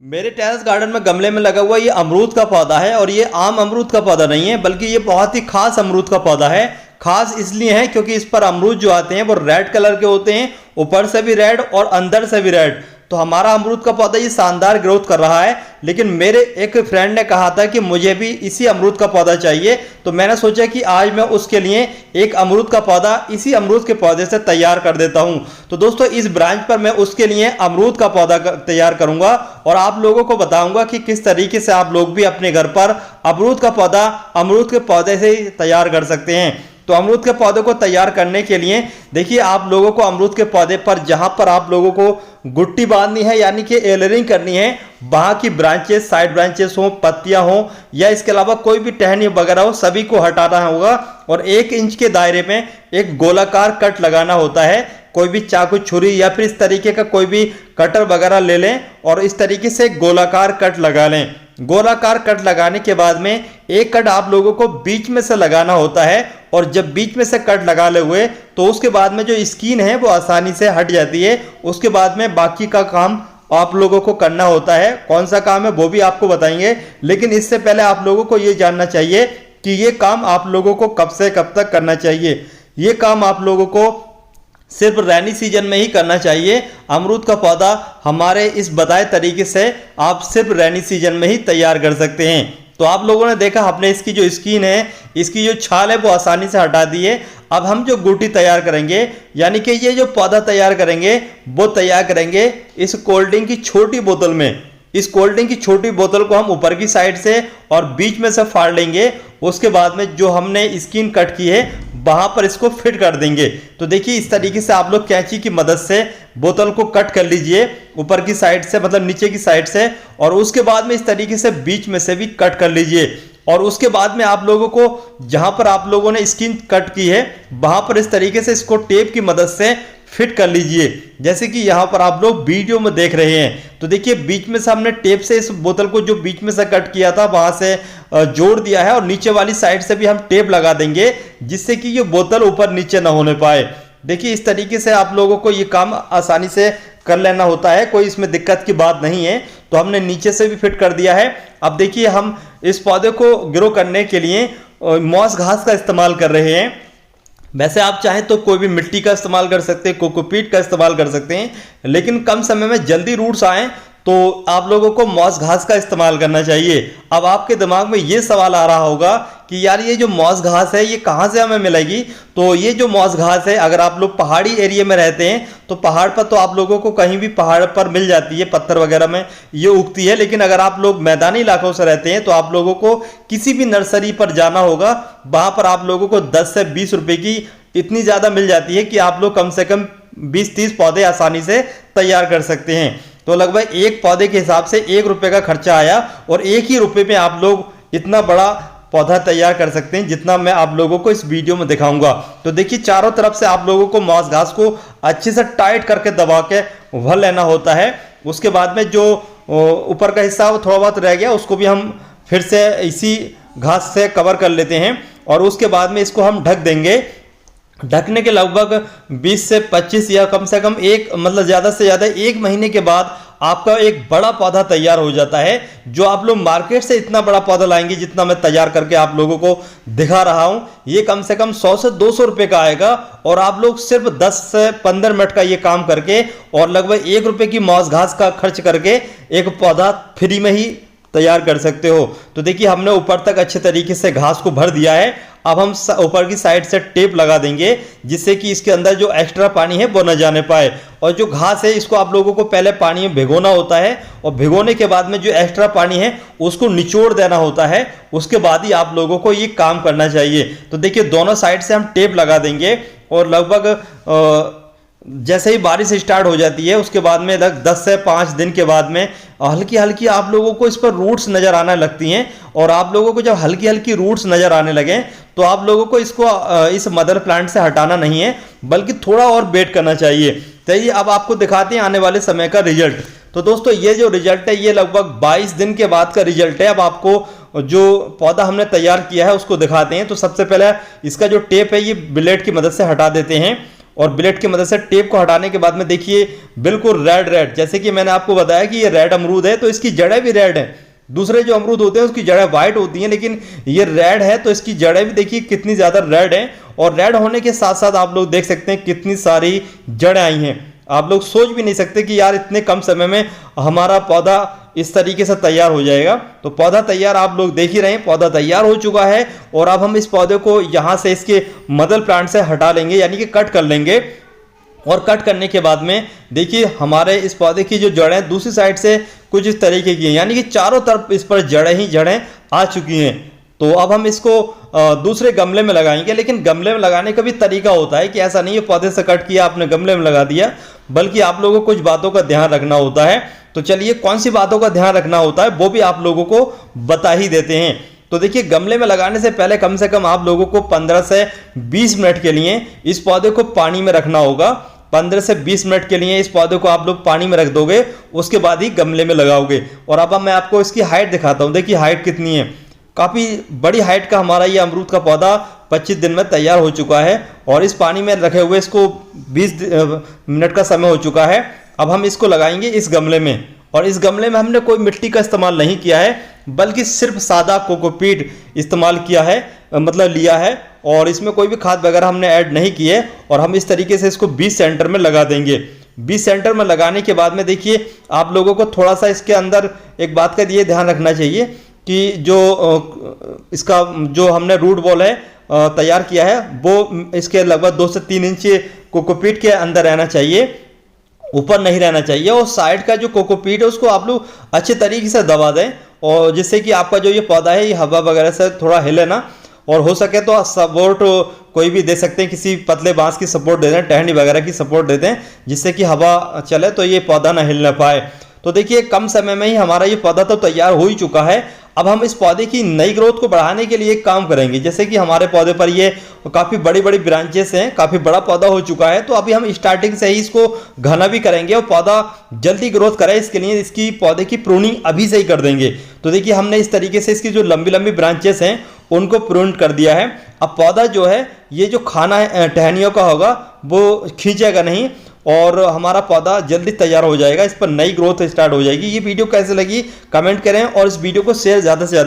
मेरे terrace garden में गमले में लगा हुआ ये अमरूद का पौधा है और ये आम अमरूद का पौधा नहीं है बल्कि ये बहुत ही खास अमरूद का पौधा है। खास इसलिए है क्योंकि इस पर अमरूद जो आते हैं वो रेड कलर के होते हैं, ऊपर से भी रेड और अंदर से भी रेड। तो हमारा अमरूद का पौधा ये शानदार ग्रोथ कर रहा है, लेकिन मेरे एक फ्रेंड ने कहा था कि मुझे भी इसी अमरूद का पौधा चाहिए, तो मैंने सोचा कि आज मैं उसके लिए एक अमरूद का पौधा इसी अमरूद के पौधे से तैयार कर देता हूं। तो दोस्तों इस ब्रांच पर मैं उसके लिए अमरूद का पौधा तैयार करूंगा और आप लोगों को बताऊंगा कि किस तरीके से आप लोग भी अपने घर पर अमरूद का पौधा अमरूद के पौधे से तैयार कर सकते हैं। तो अमरूद के पौधे को तैयार करने के लिए देखिए आप लोगों को अमरूद के पौधे पर जहां पर आप लोगों को गुट्टी बांधनी है यानी कि एलरिंग करनी है, वहां की ब्रांचेस, साइड ब्रांचेस हो, पत्तियां हो या इसके अलावा कोई भी टहनी वगैरह हो, सभी को हटाना होगा और 1 इंच के दायरे में एक गोलाकार कट लगाना होता है। कोई भी चाकू, छुरी या फिर इस तरीके का कोई भी कटर वगैरह ले लें और इस तरीके से गोलाकार कट लगा लें। गोलाकार कट लगाने के बाद में एक कट आप लोगों को बीच में से लगाना होता है और जब बीच में से कट लगा ले हुए तो उसके बाद में जो स्किन है वो आसानी से हट जाती है। उसके बाद में बाकी का काम आप लोगों को करना होता है। कौन सा काम है वो भी आपको बताएंगे, लेकिन इससे पहले आप लोगों को ये जानना चाहिए कि ये काम आप लोगों को कब से कब तक करना चाहिए। ये काम आप लोगों को सिर्फ रैनी सीजन में ही करना चाहिए। अमरूद का पौधा हमारे इस बताए तरीके से आप सिर्फ रैनी सीजन में ही तैयार कर सकते हैं। तो आप लोगों ने देखा हमने इसकी जो स्किन है, इसकी जो छाल है वो आसानी से हटा दी है। अब हम जो गुटी तैयार करेंगे यानी कि ये जो पौधा तैयार करेंगे वो तैयार करेंगे इस कोल्ड ड्रिंक की छोटी बोतल में। इस कोल्ड ड्रिंक की छोटी बोतल को हम ऊपर की साइड से और बीच में से फाड़ लेंगे। उसके बाद में जो हमने स्किन कट की है वहां पर इसको फिट कर देंगे। तो देखिए इस तरीके से आप लोग कैंची की मदद से बोतल को कट कर लीजिए ऊपर की साइड से, मतलब नीचे की साइड से, और उसके बाद में इस तरीके से बीच में से भी कट कर लीजिए। और उसके बाद में आप लोगों को जहां पर आप लोगों ने स्किन कट की है वहां पर इस तरीके से इसको टेप की मदद से फिट कर लीजिए, जैसे कि यहां पर आप लोग वीडियो में देख रहे हैं। तो देखिए बीच में से हमने टेप से इस बोतल को जो बीच में से कट किया था वहां से जोड़ दिया है और नीचे वाली साइड से भी हम टेप लगा देंगे जिससे कि ये बोतल ऊपर नीचे ना होने पाए। देखिए इस तरीके से आप लोगों को ये काम आसानी से कर लेना होता है, कोई इसमें दिक्कत की बात नहीं है। तो हमने नीचे से भी फिट कर दिया है। अब देखिए हम इस पौधे को ग्रो करने के लिए मॉस घास का इस्तेमाल कर रहे हैं। वैसे आप चाहें तो कोई भी मिट्टी का इस्तेमाल कर सकते हैं, कोकोपीट का इस्तेमाल कर सकते हैं, लेकिन कम समय में जल्दी रूट्स आए तो आप लोगों को मॉस घास का इस्तेमाल करना चाहिए। अब आपके दिमाग में ये सवाल आ रहा होगा कि यार ये जो मॉस घास है ये कहाँ से हमें मिलेगी। तो ये जो मॉस घास है अगर आप लोग पहाड़ी एरिया में रहते हैं तो पहाड़ पर तो आप लोगों को कहीं भी पहाड़ पर मिल जाती है, पत्थर वगैरह में ये उगती है। लेकिन अगर आप लोग मैदानी इलाकों से रहते हैं तो आप लोगों को किसी भी नर्सरी पर जाना होगा, वहां पर आप लोगों को 10 से 20 रुपए की इतनी ज्यादा मिल जाती है कि आप लोग कम से कम 20-30 पौधे आसानी से तैयार कर सकते हैं। तो लगभग एक पौधे के हिसाब से 1 रुपए का खर्चा आया और 1 ही रुपए में आप लोग इतना बड़ा पौधा तैयार कर सकते हैं जितना मैं आप लोगों को इस वीडियो में दिखाऊंगा। तो देखिए चारों तरफ से आप लोगों को मॉस घास को अच्छे से टाइट करके दबा के भर लेना होता है। उसके बाद में जो ऊपर का हिस्सा थोड़ा बहुत रह गया उसको भी हम फिर से इसी घास से कवर कर लेते हैं और उसके बाद में इसको हम ढक देंगे। ढकने के लगभग 20 से 25 या कम से कम ज़्यादा से ज़्यादा 1 महीने के बाद आपका एक बड़ा पौधा तैयार हो जाता है। जो आप लोग मार्केट से इतना बड़ा पौधा लाएंगे जितना मैं तैयार करके आप लोगों को दिखा रहा हूं, ये कम से कम 100 से 200 रुपए का आएगा और आप लोग सिर्फ 10 से 15 मिनट का ये काम करके और लगभग 1 रुपए की मॉस घास का खर्च करके एक पौधा फ्री में ही तैयार कर सकते हो। तो देखिए हमने ऊपर तक अच्छे तरीके से घास को भर दिया है। अब हम ऊपर की साइड से टेप लगा देंगे जिससे कि इसके अंदर जो एक्स्ट्रा पानी है वो न जाने पाए। और जो घास है इसको आप लोगों को पहले पानी में भिगोना होता है और भिगोने के बाद में जो एक्स्ट्रा पानी है उसको निचोड़ देना होता है। उसके बाद ही आप लोगों को ये काम करना चाहिए। तो देखिए दोनों साइड से हम टेप लगा देंगे और लगभग जैसे ही बारिश स्टार्ट हो जाती है उसके बाद में 10 से 5 दिन के बाद में हल्की हल्की आप लोगों को इस पर रूट्स नजर आने लगती हैं। और आप लोगों को जब हल्की हल्की रूट्स नजर आने लगे तो आप लोगों को इसको इस मदर प्लांट से हटाना नहीं है बल्कि थोड़ा और वेट करना चाहिए। चलिए अब आपको दिखाते हैं आने वाले समय का रिजल्ट। तो दोस्तों ये जो रिजल्ट है ये लगभग 22 दिन के बाद का रिजल्ट है। अब आपको जो पौधा हमने तैयार किया है उसको दिखाते हैं। तो सबसे पहले इसका जो टेप है ये ब्लेड की मदद से हटा देते हैं और ब्लेड की मदद से टेप को हटाने के बाद में देखिए बिल्कुल रेड रेड, जैसे कि मैंने आपको बताया कि ये रेड अमरूद है तो इसकी जड़ें भी रेड है। दूसरे जो अमरूद होते हैं उसकी जड़ें वाइट होती हैं, लेकिन ये रेड है तो इसकी जड़ें भी देखिए कितनी ज़्यादा रेड हैं। और रेड होने के साथ साथ आप लोग देख सकते हैं कितनी सारी जड़ें आई हैं। आप लोग सोच भी नहीं सकते कि यार इतने कम समय में हमारा पौधा इस तरीके से तैयार हो जाएगा। तो पौधा तैयार आप लोग देख ही रहे हैं, पौधा तैयार हो चुका है। और अब हम इस पौधे को यहाँ से इसके मदर प्लांट से हटा लेंगे, यानी कि कट कर लेंगे। और कट करने के बाद में देखिए हमारे इस पौधे की जो जड़ें दूसरी साइड से कुछ इस तरीके की हैं, यानी कि चारों तरफ इस पर जड़ें ही जड़ें आ चुकी हैं। तो अब हम इसको दूसरे गमले में लगाएंगे, लेकिन गमले में लगाने का भी तरीका होता है कि ऐसा नहीं है पौधे से कट किया आपने गमले में लगा दिया, बल्कि आप लोगों को कुछ बातों का ध्यान रखना होता है। तो चलिए कौन सी बातों का ध्यान रखना होता है वो भी आप लोगों को बता ही देते हैं। तो देखिए गमले में लगाने से पहले कम से कम आप लोगों को 15 से 20 मिनट के लिए इस पौधे को पानी में रखना होगा। 15 से 20 मिनट के लिए इस पौधे को आप लोग पानी में रख दोगे, उसके बाद ही गमले में लगाओगे। और अब मैं आपको इसकी हाइट दिखाता हूँ। देखिए हाइट कितनी है, काफ़ी बड़ी हाइट का हमारा ये अमरूद का पौधा 25 दिन में तैयार हो चुका है। और इस पानी में रखे हुए इसको 20 मिनट का समय हो चुका है। अब हम इसको लगाएंगे इस गमले में, और इस गमले में हमने कोई मिट्टी का इस्तेमाल नहीं किया है, बल्कि सिर्फ सादा कोकोपीट इस्तेमाल किया है, मतलब लिया है। और इसमें कोई भी खाद वगैरह हमने ऐड नहीं की है। और हम इस तरीके से इसको 20 सेंटर में लगा देंगे। 20 सेंटर में लगाने के बाद में देखिए आप लोगों को थोड़ा सा इसके अंदर एक बात का ये ध्यान रखना चाहिए कि जो इसका जो हमने रूट बॉल है तैयार किया है वो इसके लगभग 2 से 3 इंच कोकोपीट के अंदर रहना चाहिए, ऊपर नहीं रहना चाहिए। और साइड का जो कोकोपीट है उसको आप लोग अच्छे तरीके से दबा दें, और जिससे कि आपका जो ये पौधा है ये हवा वगैरह से थोड़ा हिले ना। और हो सके तो सपोर्ट कोई भी दे सकते हैं, किसी पतले बांस की सपोर्ट दे दें, टहनी वगैरह की सपोर्ट दे दें, जिससे कि हवा चले तो ये पौधा ना हिल ना पाए। तो देखिए कम समय में ही हमारा ये पौधा तो तैयार हो ही चुका है। अब हम इस पौधे की नई ग्रोथ को बढ़ाने के लिए एक काम करेंगे। जैसे कि हमारे पौधे पर ये काफ़ी बड़ी बड़ी ब्रांचेस हैं, काफ़ी बड़ा पौधा हो चुका है, तो अभी हम स्टार्टिंग से ही इसको घना भी करेंगे और पौधा जल्दी ग्रोथ करे इसके लिए इसकी पौधे की प्रूनिंग अभी से ही कर देंगे। तो देखिए हमने इस तरीके से इसकी जो लंबी लंबी ब्रांचेस हैं उनको प्रून कर दिया है। अब पौधा जो है ये जो खाना टहनियों का होगा वो खींचेगा नहीं, और हमारा पौधा जल्दी तैयार हो जाएगा, इस पर नई ग्रोथ स्टार्ट हो जाएगी। ये वीडियो कैसे लगी कमेंट करें, और इस वीडियो को शेयर ज़्यादा से ज़्यादा